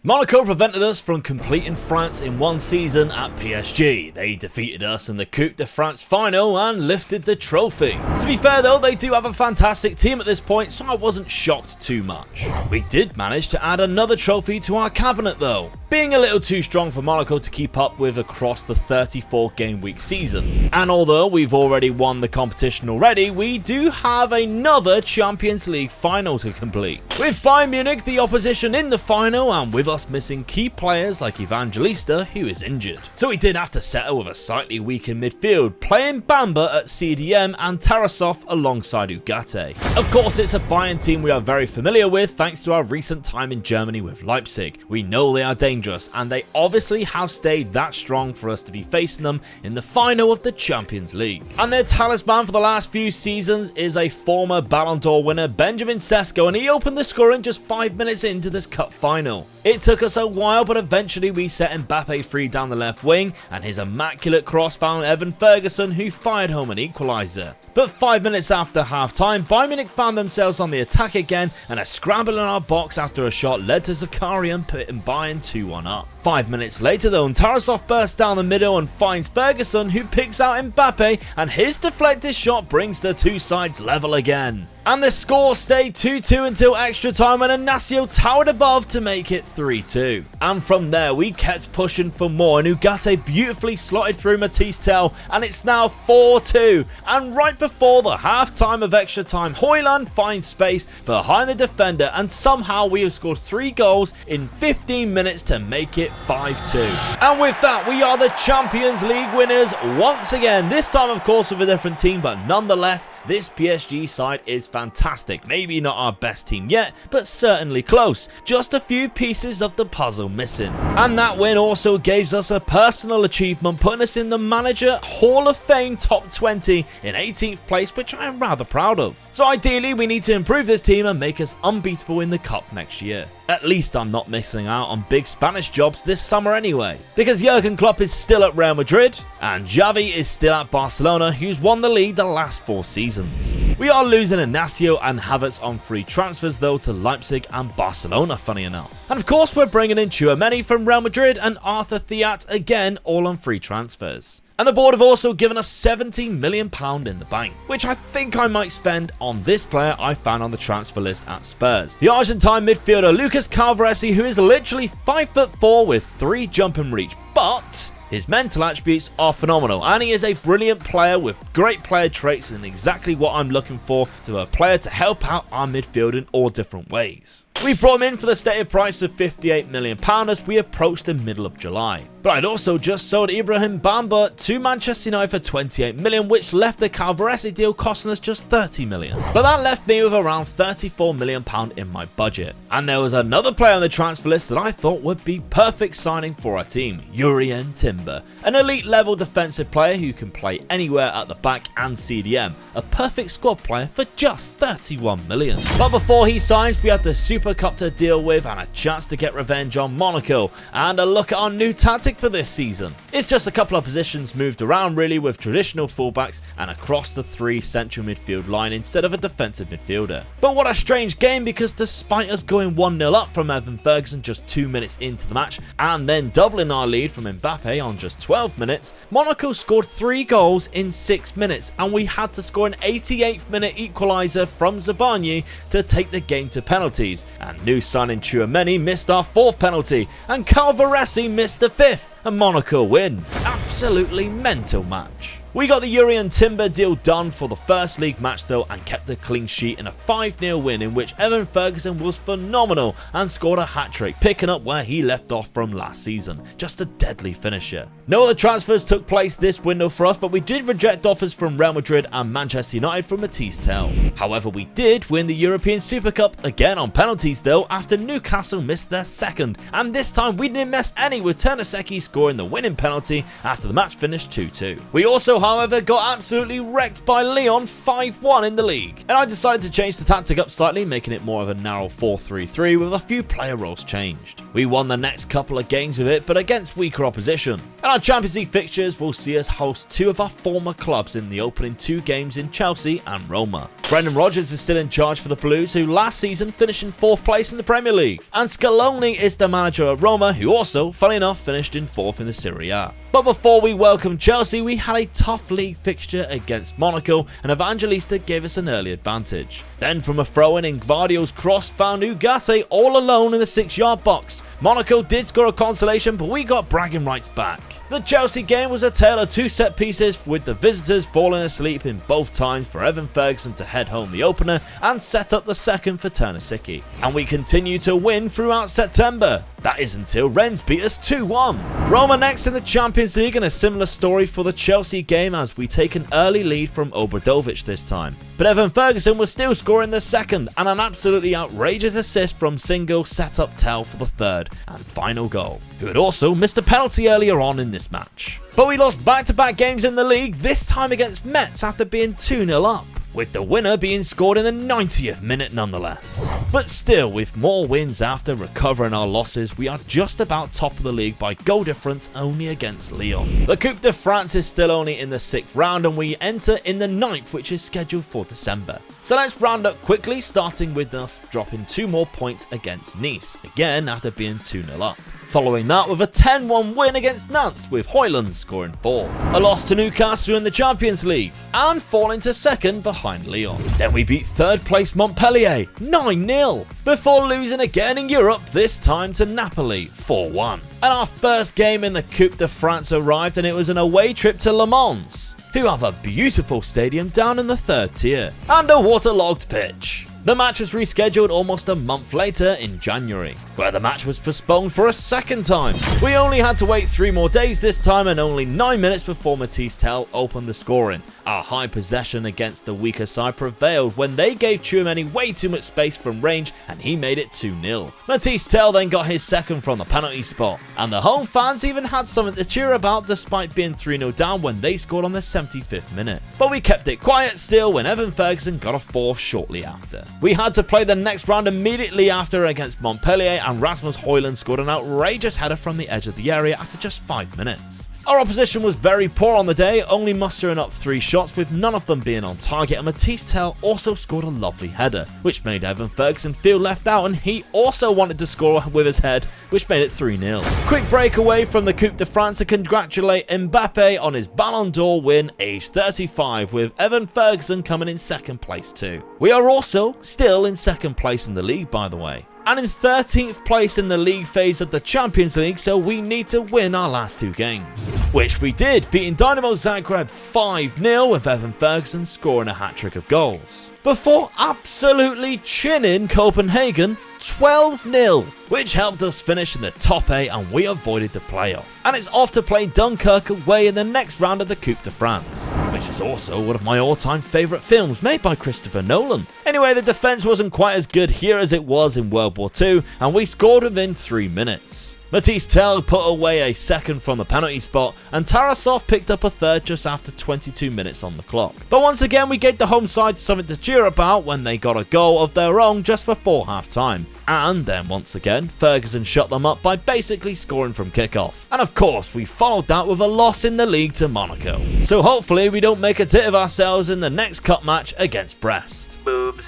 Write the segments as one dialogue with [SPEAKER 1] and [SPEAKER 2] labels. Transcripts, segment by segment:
[SPEAKER 1] Monaco prevented us from completing France in one season at PSG. They defeated us in the Coupe de France final and lifted the trophy. To be fair though, they do have a fantastic team at this point, so I wasn't shocked too much. We did manage to add another trophy to our cabinet though, being a little too strong for Monaco to keep up with across the 34 game week season. And although we've already won the competition already, we do have another Champions League final to complete. With Bayern Munich the opposition in the final, and with us missing key players like Evangelista, who is injured. So we did have to settle with a slightly weakened midfield, playing Bamba at CDM and Tarasov alongside Ugarte. Of course, it's a Bayern team we are very familiar with thanks to our recent time in Germany with Leipzig. We know they are dangerous, and they obviously have stayed that strong for us to be facing them in the final of the Champions League. And their talisman for the last few seasons is a former Ballon d'Or winner, Benjamin Sesko, and he opened the scoring just 5 minutes into this cup final. It took us a while, but eventually we set Mbappe free down the left wing, and his immaculate cross found Evan Ferguson, who fired home an equaliser. But 5 minutes after half-time, Bayern Munich found themselves on the attack again, and a scramble in our box after a shot led to Zakarian putting Bayern 2-1 up. 5 minutes later though, Tarasov bursts down the middle and finds Ferguson, who picks out Mbappe, and his deflected shot brings the two sides level again. And the score stayed 2-2 until extra time when Inacio towered above to make it 3-2. And from there we kept pushing for more, and Ugarte beautifully slotted through Matisse Tell, and it's now 4-2. And right before the half-time of extra time, Højlund finds space behind the defender, and somehow we have scored 3 goals in 15 minutes to make it 5-2. And with that, we are the Champions League winners once again. This time of course with a different team, but nonetheless this PSG side is fantastic. Maybe not our best team yet, but certainly close. Just a few pieces of the puzzle missing. And that win also gives us a personal achievement, putting us in the Manager Hall of Fame top 20 in 18th place, which I am rather proud of. So ideally we need to improve this team and make us unbeatable in the cup next year. At least I'm not missing out on big Spanish jobs this summer anyway, because Jurgen Klopp is still at Real Madrid and Xavi is still at Barcelona, who's won the league the last 4 seasons. We are losing Inacio and Havertz on free transfers though to Leipzig and Barcelona, funny enough. And of course we're bringing in Tchouaméni from Real Madrid and Arthur Theat again, all on free transfers. And the board have also given us £17 million in the bank, which I think I might spend on this player I found on the transfer list at Spurs. The Argentine midfielder Lucas Calvaresi, who is literally 5'4" with 3 jumping reach, but his mental attributes are phenomenal, and he is a brilliant player with great player traits and exactly what I'm looking for to a player to help out our midfield in all different ways. We brought him in for the stated price of £58 million as we approach the middle of July. But I'd also just sold Ibrahim Bamba to Manchester United for £28 million, which left the Calvaresi deal costing us just £30 million. But that left me with around £34 million in my budget. And there was another player on the transfer list that I thought would be perfect signing for our team, Jurrien Timber, an elite level defensive player who can play anywhere at the back and CDM, a perfect squad player for just £31 million. But before he signs, we had the Super Cup to deal with and a chance to get revenge on Monaco, and a look at our new tactic for this season. It's just a couple of positions moved around really, with traditional fullbacks and across the 3 central midfield line instead of a defensive midfielder. But what a strange game, because despite us going 1-0 up from Evan Ferguson just 2 minutes into the match and then doubling our lead from Mbappe on just 12 minutes, Monaco scored 3 goals in 6 minutes, and we had to score an 88th minute equaliser from Zabarnyi to take the game to penalties. And new signing Tchouaméni missed our 4th penalty, and Calvaresi missed the 5th, and Monaco win. Absolutely mental match. We got the Jurrien Timber deal done for the first league match though, and kept a clean sheet in a 5-0 win in which Evan Ferguson was phenomenal and scored a hat-trick, picking up where he left off from last season. Just a deadly finisher. No other transfers took place this window for us, but we did reject offers from Real Madrid and Manchester United from Matisse Tell. However, we did win the European Super Cup, again on penalties though, after Newcastle missed their 2nd, and this time we didn't miss any, with Ternasecki scoring the winning penalty after the match finished 2-2. We also however, got absolutely wrecked by Lyon 5-1 in the league, and I decided to change the tactic up slightly, making it more of a narrow 4-3-3 with a few player roles changed. We won the next couple of games with it, but against weaker opposition. And our Champions League fixtures will see us host two of our former clubs in the opening two games in Chelsea and Roma. Brendan Rodgers is still in charge for the Blues, who last season finished in 4th place in the Premier League. And Scaloni is the manager of Roma, who also, funny enough, finished in 4th in the Serie A. But before we welcomed Chelsea, we had a tough league fixture against Monaco, and Evangelista gave us an early advantage. Then from a throw-in, Gvardio's cross found Ugarte all alone in the 6-yard box. Monaco did score a consolation, but we got bragging rights back. The Chelsea game was a tale of two set pieces, with the visitors falling asleep in both times for Evan Ferguson to head home the opener and set up the second for Ternasicki. And we continue to win throughout September. That is until Rennes beat us 2-1. Roma next in the Champions League, and a similar story for the Chelsea game as we take an early lead from Obradovic this time. But Evan Ferguson was still scoring the second, and an absolutely outrageous assist from Singo set up Tell for the third and final goal, who had also missed a penalty earlier on in this match. But we lost back-to-back games in the league, this time against Metz after being 2-0 up, with the winner being scored in the 90th minute nonetheless. But still, with more wins after recovering our losses, we are just about top of the league by goal difference, only against Lyon. The Coupe de France is still only in the 6th round, and we enter in the 9th, which is scheduled for December. So let's round up quickly, starting with us dropping 2 more points against Nice, again after being 2-0 up. Following that with a 10-1 win against Nantes, with Højlund scoring 4. A loss to Newcastle in the Champions League, and falling to 2nd behind Lyon. Then we beat 3rd place Montpellier 9-0, before losing again in Europe, this time to Napoli 4-1. And our first game in the Coupe de France arrived, and it was an away trip to Le Mans, who have a beautiful stadium down in the 3rd tier, and a waterlogged pitch. The match was rescheduled almost a month later in January, where the match was postponed for a second time. We only had to wait 3 more days this time, and only 9 minutes before Matisse Tell opened the scoring. Our high possession against the weaker side prevailed when they gave Tchouameni way too much space from range, and he made it 2-0. Matisse Tell then got his second from the penalty spot, and the home fans even had something to cheer about despite being 3-0 down when they scored on the 75th minute. But we kept it quiet still when Evan Ferguson got a 4th shortly after. We had to play the next round immediately after against Montpellier, and Rasmus Højlund scored an outrageous header from the edge of the area after just 5 minutes. Our opposition was very poor on the day, only mustering up 3 shots with none of them being on target, and Matisse Tell also scored a lovely header, which made Evan Ferguson feel left out, and he also wanted to score with his head, which made it 3-0. Quick break away from the Coupe de France to congratulate Mbappe on his Ballon d'Or win, aged 35, with Evan Ferguson coming in 2nd place too. We are also still in 2nd place in the league, by the way, and in 13th place in the league phase of the Champions League, so we need to win our last 2 games. Which we did, beating Dynamo Zagreb 5-0 with Evan Ferguson scoring a hat-trick of goals, before absolutely chinning Copenhagen 12-0, which helped us finish in the top 8, and we avoided the playoff. And it's off to play Dunkirk away in the next round of the Coupe de France, which is also one of my all-time favourite films made by Christopher Nolan. Anyway, the defence wasn't quite as good here as it was in World War II, and we scored within 3 minutes. Matisse Tell put away a 2nd from the penalty spot, and Tarasov picked up a 3rd just after 22 minutes on the clock. But once again, we gave the home side something to cheer about when they got a goal of their own just before half-time. And then once again, Ferguson shut them up by basically scoring from kickoff. And of course, we followed that with a loss in the league to Monaco. So hopefully we don't make a tit of ourselves in the next cup match against Brest.
[SPEAKER 2] Boobs.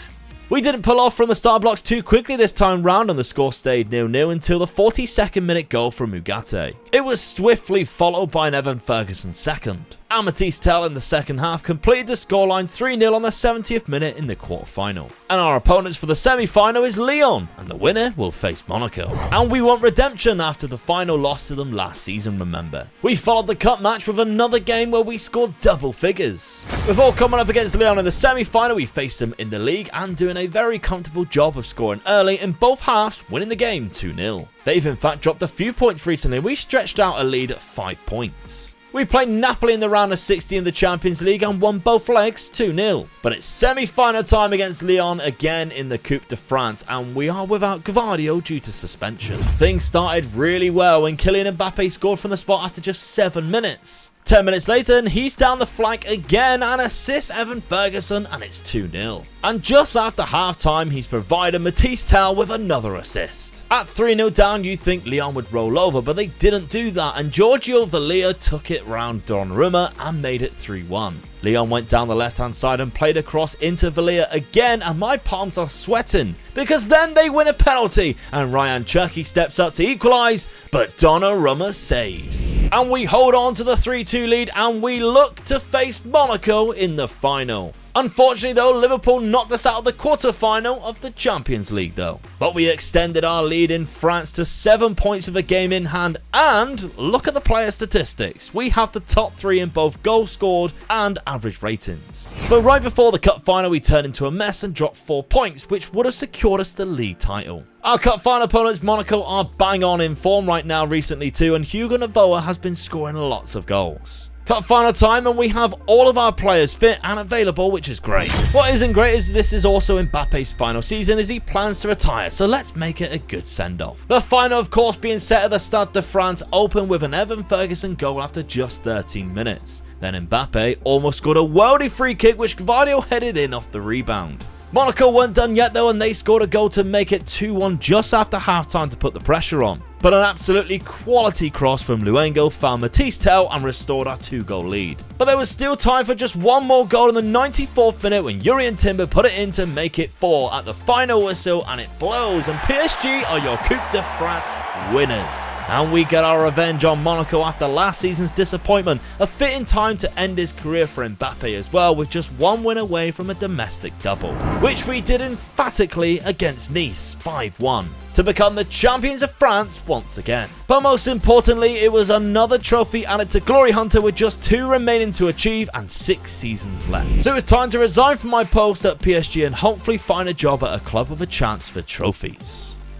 [SPEAKER 1] We didn't pull off from the start blocks too quickly this time round, and the score stayed 0-0 until the 42nd minute goal from Ugarte. It was swiftly followed by an Evan Ferguson 2nd. And Matisse Tell in the second half completed the scoreline 3-0 on the 70th minute in the quarter-final. And our opponents for the semi-final is Lyon, and the winner will face Monaco. And we want redemption after the final loss to them last season, remember. We followed the cup match with another game where we scored double figures. Before coming up against Lyon in the semi-final, we faced them in the league and doing a very comfortable job of scoring early in both halves, winning the game 2-0. They've in fact dropped a few points recently. We stretched out a lead at 5 points. We played Napoli in the round of 60 in the Champions League and won both legs 2-0. But it's semi-final time against Lyon again in the Coupe de France, and we are without Gvardio due to suspension. Things started really well when Kylian Mbappe scored from the spot after just 7 minutes. 10 minutes later, and he's down the flank again and assists Evan Ferguson, and it's 2-0. And just after half-time, he's provided Matisse Tel with another assist. At 3-0 down, you think Lyon would roll over, but they didn't do that, and Giorgio Villia took it round Donnarumma and made it 3-1. Lyon went down the left-hand side and played across into Villia again, and my palms are sweating, because then they win a penalty, and Ryan Cherki steps up to equalise, but Donnarumma saves. And we hold on to the 3-2 lead, and we look to face Monaco in the final. Unfortunately though, Liverpool knocked us out of the quarter-final of the Champions League though. But we extended our lead in France to 7 points with a game in hand, and look at the player statistics. We have the top 3 in both goals scored and average ratings. But right before the cup final, we turned into a mess and dropped 4 points, which would have secured us the league title. Our cup final opponents, Monaco, are bang on in form right now recently too, and Hugo Navoa has been scoring lots of goals. Cup final time, and we have all of our players fit and available, which is great. What isn't great is this is also Mbappe's final season as he plans to retire, so let's make it a good send-off. The final, of course, being set at the Stade de France, opened with an Evan Ferguson goal after just 13 minutes. Then Mbappe almost scored a worldy free kick, which Gvardiol headed in off the rebound. Monaco weren't done yet though, and they scored a goal to make it 2-1 just after halftime to put the pressure on. But an absolutely quality cross from Luengo found Matisse Tel and restored our 2-goal lead. But there was still time for just one more goal in the 94th minute when Jurrien Timber put it in to make it 4 at the final whistle, and it blows, and PSG are your Coupe de France winners. And we get our revenge on Monaco after last season's disappointment, a fitting time to end his career for Mbappe as well, with just one win away from a domestic double, which we did emphatically against Nice 5-1. To become the champions of France once again. But most importantly, it was another trophy added to Glory Hunter with just 2 remaining to achieve and 6 seasons left. So it was time to resign from my post at PSG and hopefully find a job at a club with a chance for trophies.